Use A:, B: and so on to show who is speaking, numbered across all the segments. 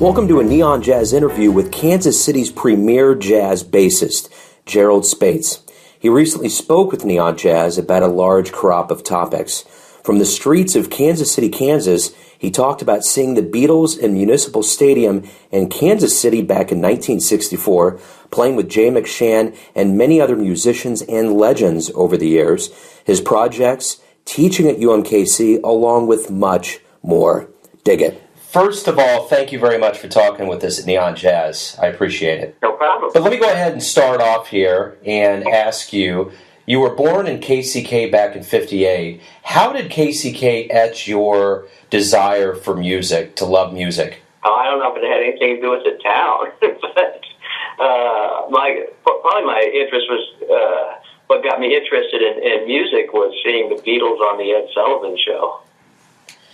A: Welcome to a Neon Jazz interview with Kansas City's premier jazz bassist, Gerald Spaits. He recently spoke with Neon Jazz about a large crop of topics. From the streets of Kansas City, Kansas, he talked about seeing the Beatles in Municipal Stadium in Kansas City back in 1964, playing with Jay McShann and many other musicians and legends over the years, his projects, teaching at UMKC, along with much more. Dig it. First of all, thank you very much for talking with us at Neon Jazz. I appreciate it.
B: No problem.
A: But let me go ahead and start off here and ask you, you were born in KCK back in '58. How did KCK etch your desire for music, to love music?
B: I don't know if it had anything to do with the town, but probably my interest was, what got me interested in music was seeing the Beatles on the Ed Sullivan Show.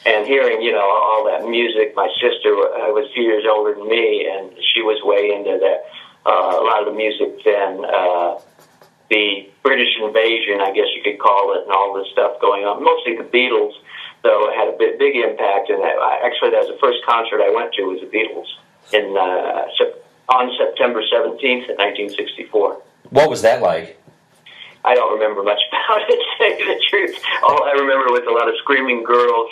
B: And hearing, all that music. My sister was a few years older than me, and she was way into that. A lot of the music then, the British invasion, I guess you could call it, and all this stuff going on. Mostly the Beatles, though, had a big impact. And actually, that was the first concert I went to was the Beatles on September 17th, 1964.
A: What was that like?
B: I don't remember much about it, to tell you the truth. All I remember was a lot of screaming girls.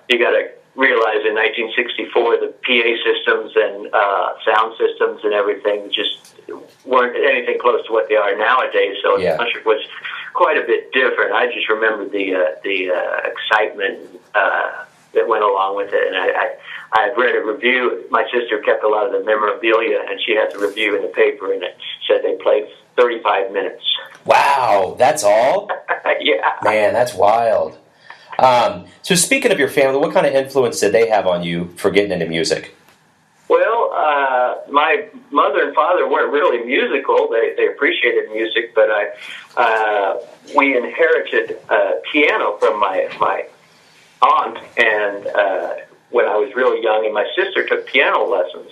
B: You got to realize in 1964 the PA systems and sound systems and everything just weren't anything close to what they are nowadays. So the concert was quite a bit different. I just remember the excitement that went along with it. And I had read a review. My sister kept a lot of the memorabilia, and she had the review in the paper, and it said they played 35 minutes.
A: Wow, that's all?
B: Yeah.
A: Man, that's wild. So speaking of your family, what kind of influence did they have on you for getting into music?
B: Well, my mother and father weren't really musical. They appreciated music, but we inherited piano from my aunt, and when I was really young, and my sister took piano lessons.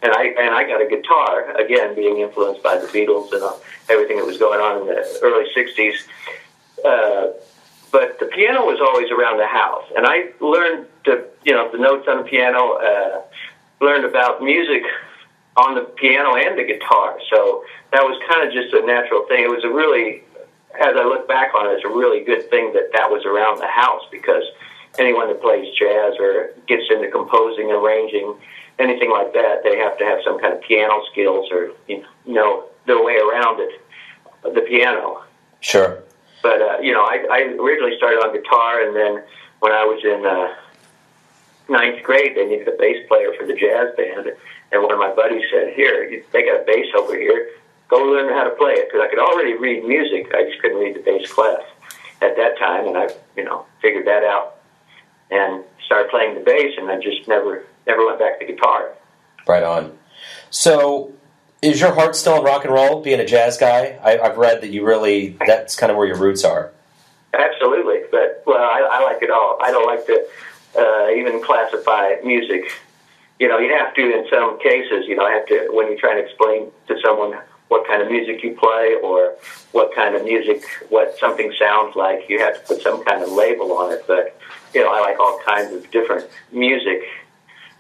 B: And I got a guitar, again, being influenced by the Beatles and everything that was going on in the early 60s. But the piano was always around the house. And I learned the notes on the piano, learned about music on the piano and the guitar. So that was kind of just a natural thing. It was a really, as I look back on it, it's a really good thing that was around the house, because anyone that plays jazz or gets into composing, arranging, anything like that, they have to have some kind of piano skills or, their way around it, the piano.
A: Sure.
B: But, I originally started on guitar, and then when I was in ninth grade, they needed a bass player for the jazz band, and one of my buddies said, here, they got a bass over here, go learn how to play it, because I could already read music, I just couldn't read the bass clef at that time, and I, figured that out, and started playing the bass, and I just never went back to guitar.
A: Right on. So, is your heart still in rock and roll, being a jazz guy? I've read that that's kind of where your roots are.
B: Absolutely. But, I like it all. I don't like to even classify music. You have to in some cases, when you're trying to explain to someone what kind of music you play or what kind of music, what something sounds like, you have to put some kind of label on it. But, I like all kinds of different music,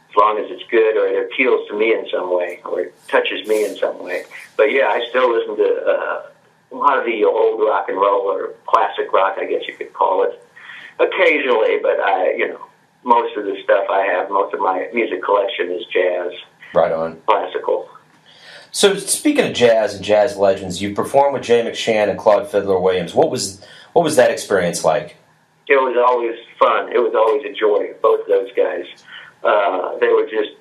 B: as long as it's good or it appeals to me in some way or it touches me in some way. But yeah, I still listen to a lot of the old rock and roll or classic rock, I guess you could call it, occasionally. But most of the stuff I have, most of my music collection is jazz.
A: Right on.
B: Classical.
A: So speaking of jazz and jazz legends, you performed with Jay McShann and Claude Fiddler Williams. What was that experience like?
B: It was always fun. It was always a joy. Both of those guys. They were just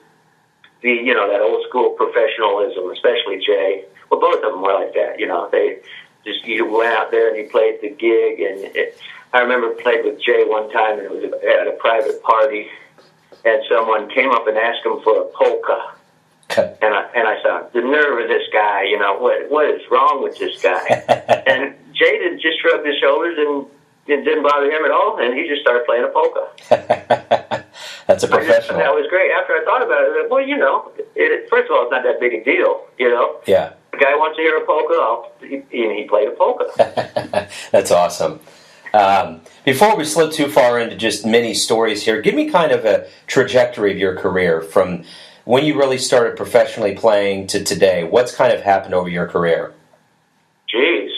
B: that old school professionalism, especially Jay. Well, both of them were like that. You went out there and you played the gig, and I remember played with Jay one time, and it was at a private party, and someone came up and asked him for a polka. And I thought, the nerve of this guy, what is wrong with this guy? And Jay just shrugged his shoulders, and it didn't bother him at all, and he just started playing a polka.
A: That's a professional.
B: That was great. After I thought about it, first of all, it's not that big a deal,
A: Yeah.
B: The guy wants to hear a polka, he played a polka.
A: That's awesome. Before we slip too far into just mini stories here, give me kind of a trajectory of your career from when you really started professionally playing to today. What's kind of happened over your career?
B: Jeez.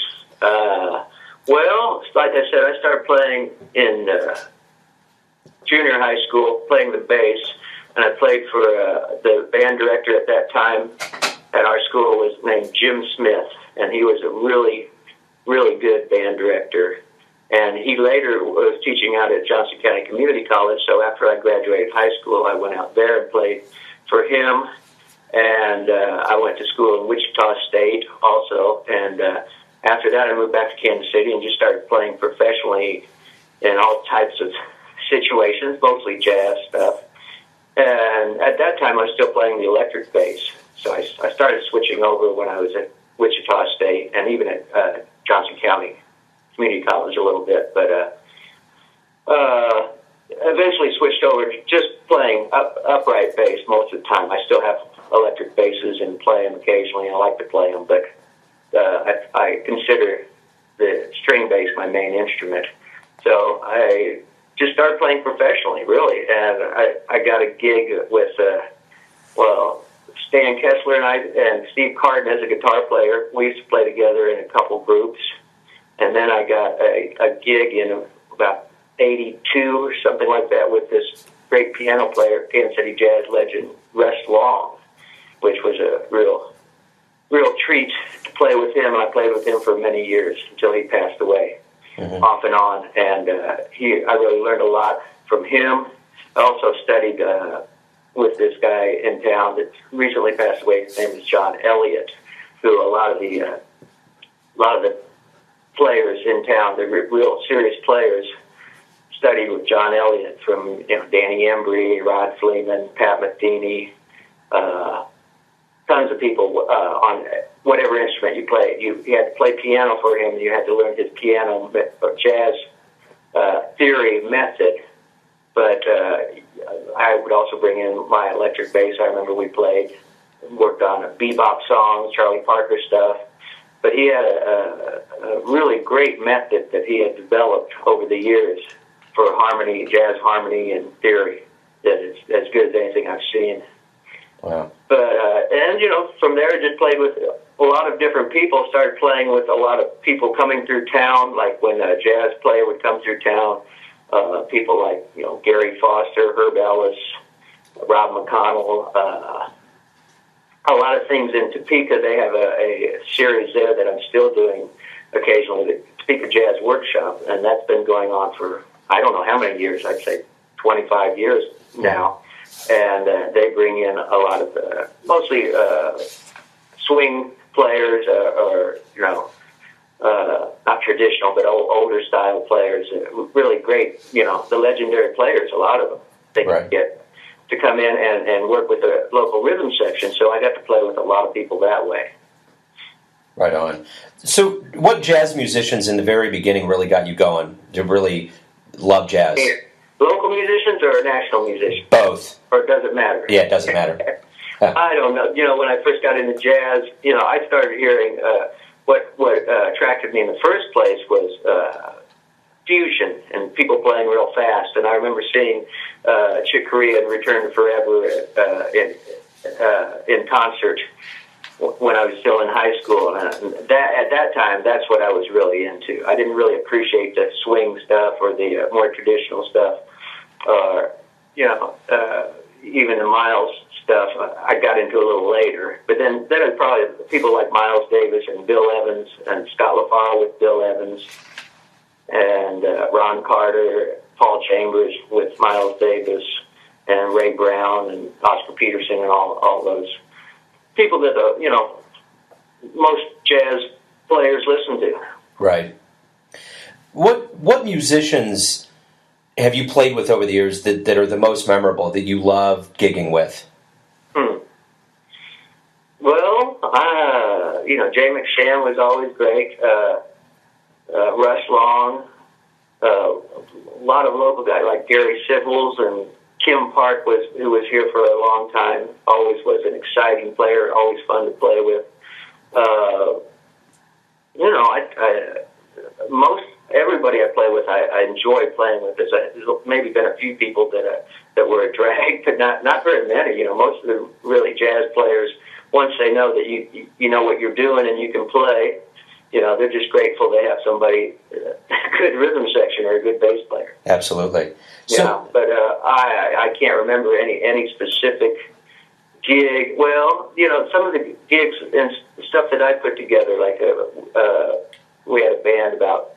B: Well, like I said, I started playing in junior high school, playing the bass, and I played for the band director at that time at our school was named Jim Smith, and he was a really, really good band director. And he later was teaching out at Johnson County Community College, so after I graduated high school, I went out there and played for him. And I went to school in Wichita State also. And after that, I moved back to Kansas City and just started playing professionally in all types of situations, mostly jazz stuff. And at that time, I was still playing the electric bass. So I started switching over when I was at Wichita State and even at Johnson County Community College a little bit. But eventually switched over to just playing upright bass most of the time. I still have electric basses and play them occasionally. I like to play them, but I consider the string bass my main instrument. So I just started playing professionally, really, and I got a gig with, Stan Kessler and Steve Carden as a guitar player. We used to play together in a couple groups, and then I got a gig in about 82 or something like that with this great piano player, Kansas City jazz legend, Russ Long, which was a real treat to play with him. I played with him for many years until he passed away, off and on. And I really learned a lot from him. I also studied with this guy in town that recently passed away. His name is John Elliott, who a lot of the players in town, the real serious players, studied with John Elliott, from Danny Embry, Rod Fleeman, Pat Metheny, tons of people on whatever instrument you play. You had to play piano for him. You had to learn his piano or jazz theory method. But I would also bring in my electric bass. I remember we worked on bebop songs, Charlie Parker stuff. But he had a really great method that he had developed over the years for harmony, jazz harmony and theory that is as good as anything I've seen.
A: Wow.
B: But, from there, I just played with a lot of different people, started playing with a lot of people coming through town, like when a jazz player would come through town, people like, Gary Foster, Herb Ellis, Rob McConnell, a lot of things in Topeka. They have a series there that I'm still doing occasionally, the Topeka Jazz Workshop, and that's been going on for, I don't know how many years, I'd say 25 years now. And they bring in a lot of mostly swing players, or not traditional, but older style players. Really great, the legendary players. A lot of them they can get to come in and work with the local rhythm section. So I got to play with a lot of people that way.
A: Right on. So, what jazz musicians in the very beginning really got you going to really love jazz?
B: Local musicians or national musicians?
A: Both.
B: Or does it matter?
A: Yeah, it doesn't matter.
B: I don't know. When I first got into jazz, I started hearing what attracted me in the first place was fusion and people playing real fast. And I remember seeing Chick Corea and Return to Forever in concert when I was still in high school. And at that time, that's what I was really into. I didn't really appreciate the swing stuff or the more traditional stuff, or even the Miles stuff. I got into a little later. But then it was probably people like Miles Davis and Bill Evans and Scott LaFaro with Bill Evans and Ron Carter, Paul Chambers with Miles Davis and Ray Brown and Oscar Peterson and all those people that most jazz players listen to. Right.
A: What musicians have you played with over the years that are the most memorable, that you love gigging with?
B: Well, Jay McShann was always great. Russ Long. A lot of local guys like Gary Sibbles and Kim Park who was here for a long time. Always was an exciting player. Always fun to play with. Most everybody I play with, I enjoy playing with. There's maybe been a few people that were a drag, but not very many. Most of the really jazz players, once they know that you know what you're doing and you can play, they're just grateful they have somebody, a good rhythm section or a good bass player.
A: Absolutely.
B: But I can't remember any specific gig. Well, some of the gigs and stuff that I put together, like we had a band about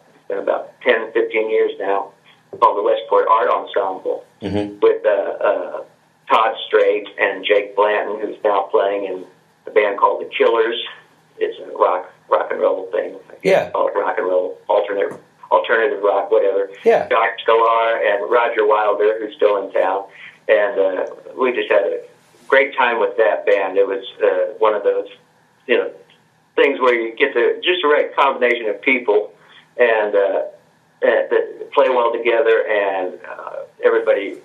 B: 10, 15 years now called the Westport Art Ensemble with Todd Strait and Jake Blanton, who's now playing in a band called The Killers. It's a rock and roll thing.
A: Yeah.
B: Call it rock and roll, alternative rock, whatever.
A: Yeah.
B: Doc Scalar and Roger Wilder, who's still in town. And we just had a great time with that band. It was one of those, things where you get just the right combination of people and that play well together, and everybody,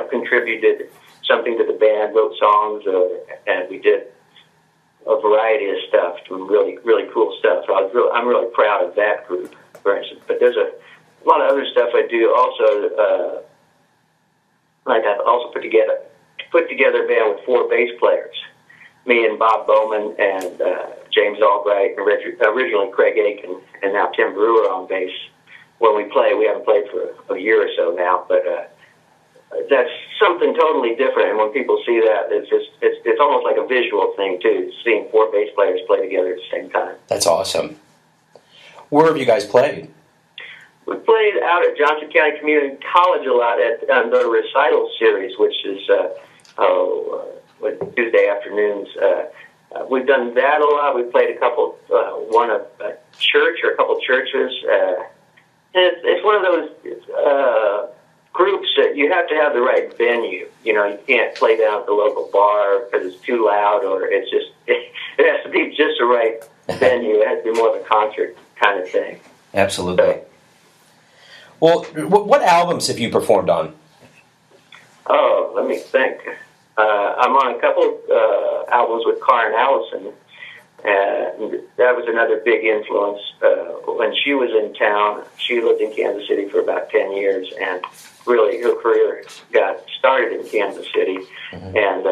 B: contributed something to the band, wrote songs, and we did a variety of stuff, some really, really cool stuff. So I'm really proud of that group, for instance. But there's a lot of other stuff I do also. Like I've also put together a band with 4 bass players. Me and Bob Bowman and James Albright, and originally Craig Aiken, and now Tim Brewer on bass. When we play, we haven't played for a year or so now, but that's something totally different. And when people see that, it's almost like a visual thing too, seeing 4 bass players play together at the same time.
A: That's awesome. Where have you guys played?
B: We played out at Johnson County Community College a lot at the recital series, which is Tuesday afternoons. We've done that a lot. We played a couple, a church or a couple churches. It's one of those groups that you have to have the right venue. You can't play down at the local bar because it's too loud, or it has to be just the right venue. It has to be more of a concert kind of thing.
A: Absolutely.
B: So,
A: well, what albums have you performed on?
B: Oh, let me think. I'm on a couple albums with Karen Allison, and that was another big influence. When she was in town, she lived in Kansas City for about 10 years, and really her career got started in Kansas City. And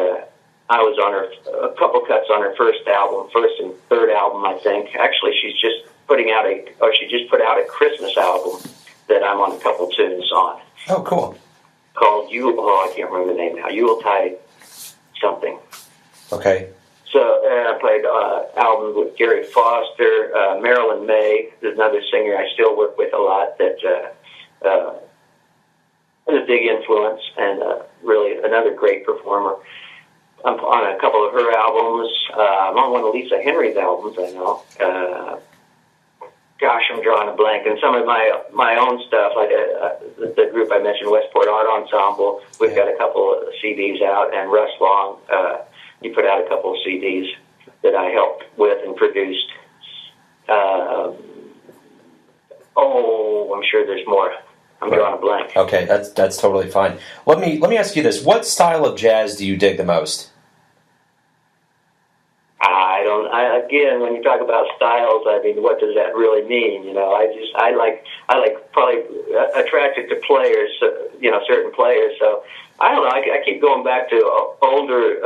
B: I was on a couple cuts on her first and third album, I think. Actually, she just put out a Christmas album that I'm on a couple tunes on.
A: Oh, cool.
B: Called I can't remember the name now. Yuletide something.
A: Okay.
B: So I played albums with Gary Foster, Marilyn May. There's another singer I still work with a lot that was a big influence, and really another great performer. I'm on a couple of her albums. I'm on one of Lisa Henry's albums, I know. Gosh, I'm drawing a blank. And some of my own stuff, like the group I mentioned, Westport Art Ensemble, we've got a couple of CDs out, and Russ Long, he put out a couple of CDs that I helped with and produced. I'm sure there's more. I'm drawing a blank.
A: Okay, that's totally fine. Let me ask you this: what style of jazz do you dig the most?
B: Again, when you talk about styles, I mean, what does that really mean? I like probably attracted to players, certain players. So I don't know. I keep going back to older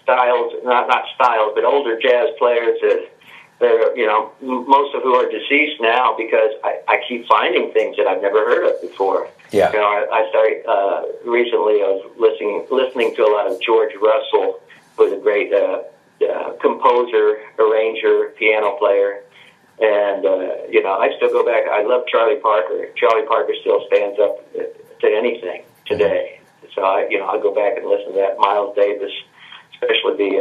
B: styles, not styles, but older jazz players that they're, most of who are deceased now, because I keep finding things that I've never heard of before.
A: Yeah.
B: I started recently. I was listening to a lot of George Russell, who's a great composer, arranger, piano player, and I still go back. I love Charlie Parker. Charlie Parker still stands up to anything today. So I go back and listen to that. Miles Davis, especially the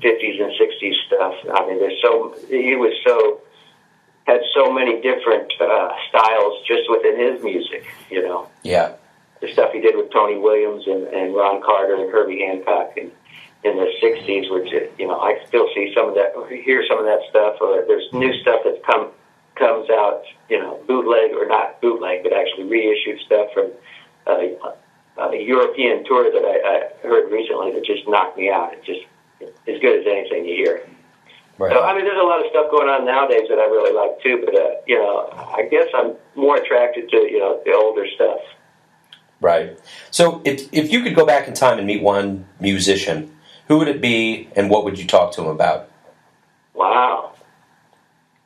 B: 50s and 60s stuff. I mean, had so many different styles just within his music.
A: Yeah.
B: The stuff he did with Tony Williams and Ron Carter and Herbie Hancock and in the 60s, which, I still see some of that, hear some of that stuff, or there's new stuff that comes out, bootleg or not bootleg, but actually reissued stuff from a European tour that I heard recently that just knocked me out. It's just as good as anything you hear.
A: Right.
B: So, I mean, there's a lot of stuff going on nowadays that I really like, too, but, I guess I'm more attracted to, the older stuff.
A: Right. So if you could go back in time and meet one musician, who would it be, and what would you talk to him about?
B: Wow.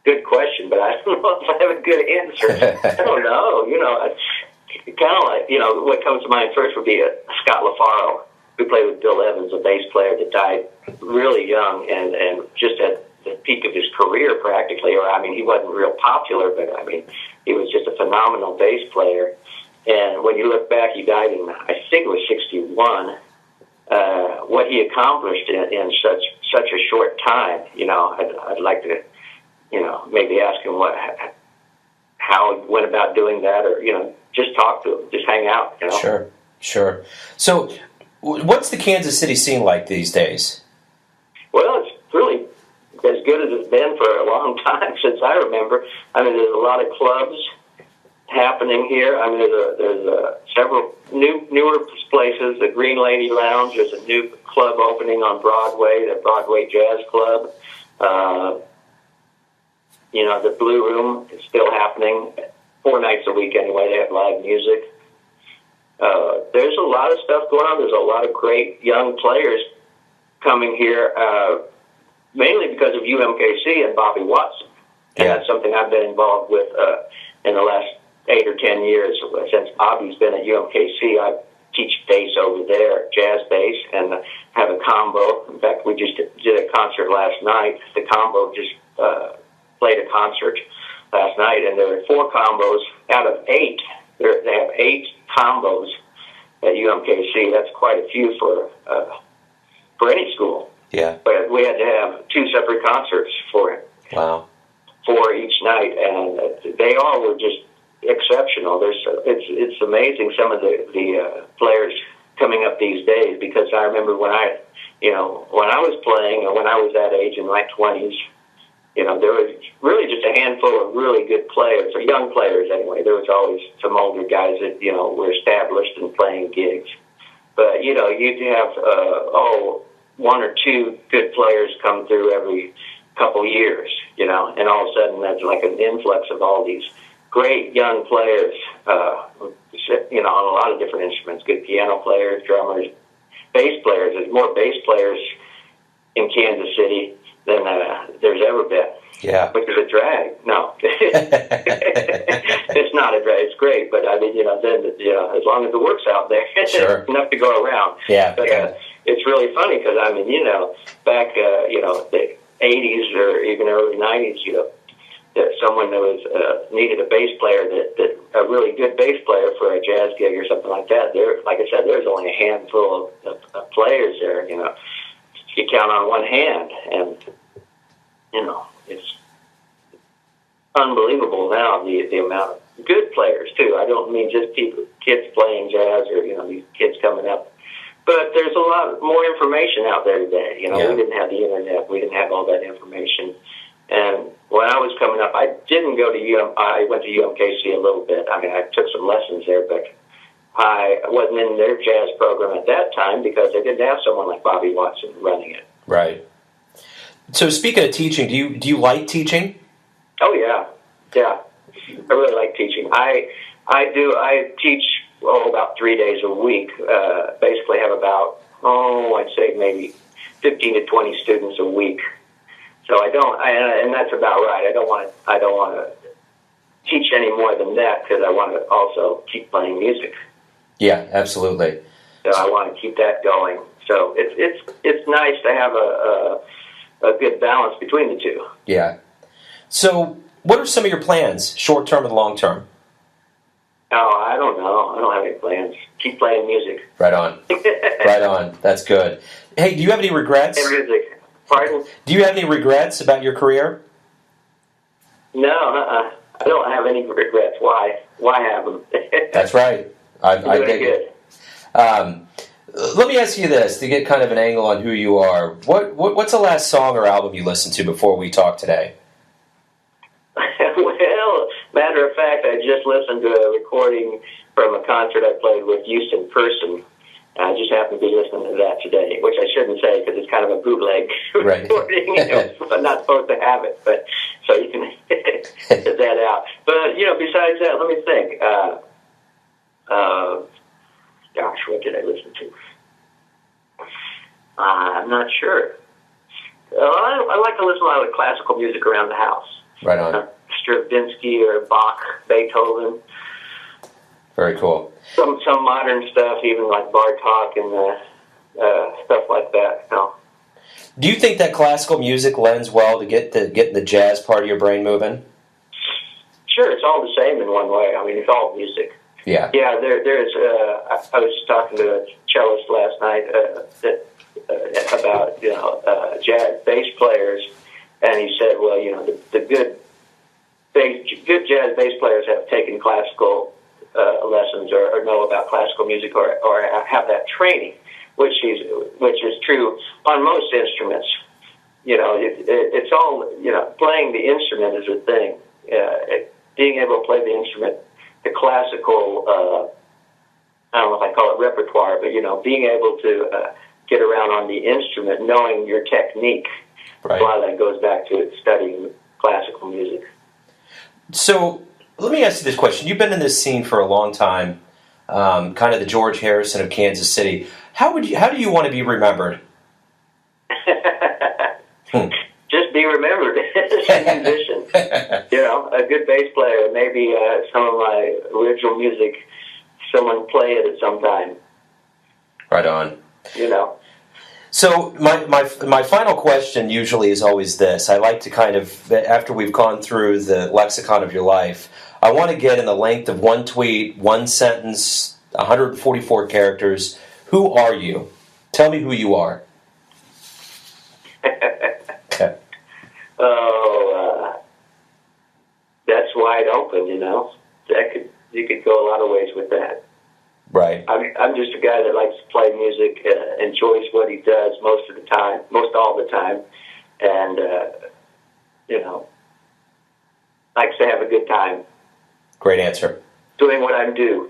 B: Good question, but I don't know if I have a good answer. I don't know. It's kind of like, what comes to mind first would be Scott LaFaro, who played with Bill Evans, a bass player that died really young and just at the peak of his career practically. Or, I mean, he wasn't real popular, but, I mean, he was just a phenomenal bass player. And when you look back, he died in, I think it was 61. What he accomplished in such a short time, I'd like to, maybe ask him how he went about doing that, or just talk to him, just hang out.
A: Sure. So, what's the Kansas City scene like these days?
B: Well, it's really as good as it's been for a long time since I remember. I mean, there's a lot of clubs happening here. I mean, there's several newer places. The Green Lady Lounge. There's a new club opening on Broadway, the Broadway Jazz Club. The Blue Room is still happening 4 nights a week anyway. They have live music. There's a lot of stuff going on. There's a lot of great young players coming here, mainly because of UMKC and Bobby Watson. And that's something I've been involved with in the last 8 or 10 years. Since Bobby's been at UMKC, I teach bass over there, jazz bass, and have a combo. In fact, we just did a concert last night. The combo just played a concert last night, and there were 4 combos out of 8. They have 8 combos at UMKC. That's quite a few for any school.
A: Yeah.
B: But we had to have 2 separate concerts for it.
A: Wow.
B: 4 each night, and they all were just exceptional. It's amazing some of the players coming up these days, because I remember when I was playing, and when I was that age in my 20s, there was really just a handful of really good players, or young players anyway. There was always some older guys that, were established and playing gigs. But, you'd have, 1 or 2 good players come through every couple years, and all of a sudden that's like an influx of all these great young players, on a lot of different instruments, good piano players, drummers, bass players. There's more bass players in Kansas City than there's ever been.
A: Yeah.
B: Which is a drag. No. It's not a drag. It's great. But, I mean, then, as long as the work's out there,
A: sure.
B: enough to go around.
A: Yeah.
B: But it's really funny because, I mean, back, the 80s or even early 90s, that someone that was needed a bass player, that a really good bass player for a jazz gig or something like that. Like I said, there's only a handful of players there. You count on one hand, and it's unbelievable now the amount of good players too. I don't mean just kids playing jazz or these kids coming up. But there's a lot more information out there today. We didn't have the internet. We didn't have all that information. And when I was coming up, I didn't go to I went to UMKC a little bit. I mean, I took some lessons there, but I wasn't in their jazz program at that time because they didn't have someone like Bobby Watson running it.
A: Right. So speaking of teaching, do you like teaching?
B: Oh, yeah. I really like teaching. I teach about 3 days a week. Basically have about I'd say maybe 15 to 20 students a week. So and that's about right. I don't want to teach any more than that because I want to also keep playing music.
A: Yeah, absolutely.
B: So I want to keep that going. So it's nice to have a good balance between the two.
A: Yeah. So what are some of your plans, short term and long term?
B: Oh, I don't know. I don't have any plans. Keep playing music.
A: Right on. Right on. That's good. Hey, do you have any regrets?
B: Music. Pardon?
A: Do you have any regrets about your career?
B: No, I don't have any regrets. Why have them?
A: That's right. I dig
B: it.
A: Let me ask you this to get kind of an angle on who you are. What's the last song or album you listened to before we talk today?
B: Well, matter of fact, I just listened to a recording from a concert I played with Houston Person, I just happened to be listening to that today, which I shouldn't say because it's kind of a bootleg recording. I'm not supposed to have it, but so you can get that out. But besides that, let me think. Gosh, what did I listen to? I'm not sure. I like to listen to a lot of classical music around the house.
A: Right on.
B: Stravinsky or Bach, Beethoven.
A: Very cool.
B: Some modern stuff, even like Bartok and stuff like that.
A: Do you think that classical music lends well to getting the jazz part of your brain moving?
B: Sure, it's all the same in one way. I mean, it's all music.
A: Yeah.
B: Yeah, there's. I was just talking to a cellist last night about jazz bass players, and he said, well, the good jazz bass players have taken classical lessons or know about classical music or have that training, which is true on most instruments. It's all playing the instrument is a thing. Being able to play the instrument, the classical, I don't know if I call it repertoire, but being able to get around on the instrument, knowing your technique.
A: Right.
B: A lot of that goes back to studying classical music.
A: So let me ask you this question. You've been in this scene for a long time, kind of the George Harrison of Kansas City. How do you want to be remembered?
B: Just be remembered as a musician. A good bass player. Maybe some of my original music, someone play it at some time.
A: Right on. So my final question usually is always this. I like to kind of, after we've gone through the lexicon of your life, I want to get in the length of one tweet, one sentence, 144 characters. Who are you? Tell me who you are.
B: That's wide open, you could go a lot of ways with that.
A: Right.
B: I'm just a guy that likes to play music, enjoys what he does most all the time, and likes to have a good time.
A: Great answer.
B: Doing what I'm due.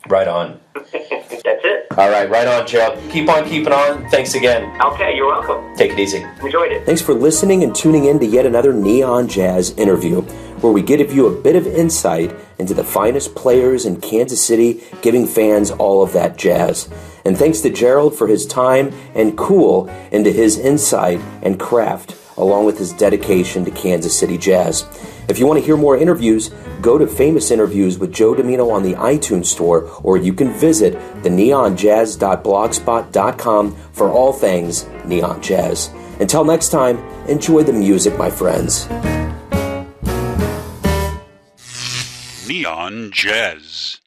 A: Right on.
B: That's it.
A: All right, right on, Gerald. Keep on keeping on. Thanks again.
B: Okay, you're welcome.
A: Take it easy.
B: Enjoyed it.
A: Thanks for listening and tuning in to yet another Neon Jazz interview, where we give you a bit of insight into the finest players in Kansas City, giving fans all of that jazz. And thanks to Gerald for his time and cool into his insight and craft, along with his dedication to Kansas City jazz. If you want to hear more interviews, go to Famous Interviews with Joe Domino on the iTunes Store, or you can visit theneonjazz.blogspot.com for all things Neon Jazz. Until next time, enjoy the music, my friends.
C: Neon Jazz.